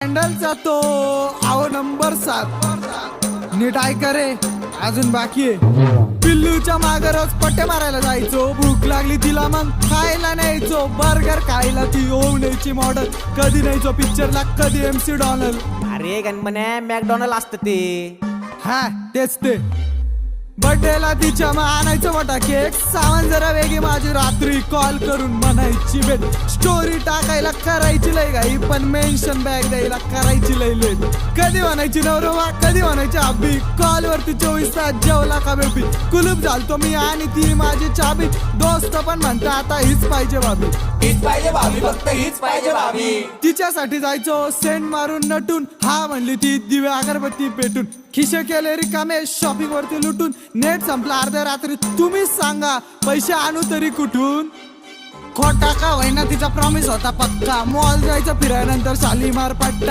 कॅन्डलचा तो आव नंबर 7 नीट ऐका रे, अजून बाकी आहे. पिल्लूच्या मागे रोज पट्टे मारायला जायचो, भूक लागली तिला मग खायला न्यायचो. बर्गर खायला ती ओव न्यायची मॉडल, कधी न्यायचो पिक्चरला, कधी MC डॉनल. अरे गणपण्या मॅकडॉनल्ड असतं ते. हा तेच ते. बर्थडेला तिच्या मग आणायचं मोठा केक, सामान जरा वेगळी माझी रात्री कॉल करून म्हणायची भेट. स्टोरी टाकायला करायची लय घाई, पण मेन्शन बॅग द्यायला करायची लय लेट. कधी म्हणायची नवरोबा, कधी म्हणायची अब्बी, कॉल वरती 24 तास जेवला का बेबी. कुलूप झालतो मी आणि ती माझी चाबी, दोस्त पण म्हणता आता हीच पाहिजे भाभी. हीच पाहिजे भाभी, फक्त हीच पाहिजे भाभी. तिच्यासाठी जायचो सेंट मारून नटून, हा म्हणली ती दिवे अगरबत्ती पेटून. खिशे केले रिकामे शॉपिंग वरती लुटून, नेट संपला अर्ध्या रात्री, तुम्हीच सांगा पैसे आणू तरी कुठून. खोटा का होईना तिचा प्रॉमिस होता पक्का, मॉल जायचं फिरायनंतर शालीमार पट्टा.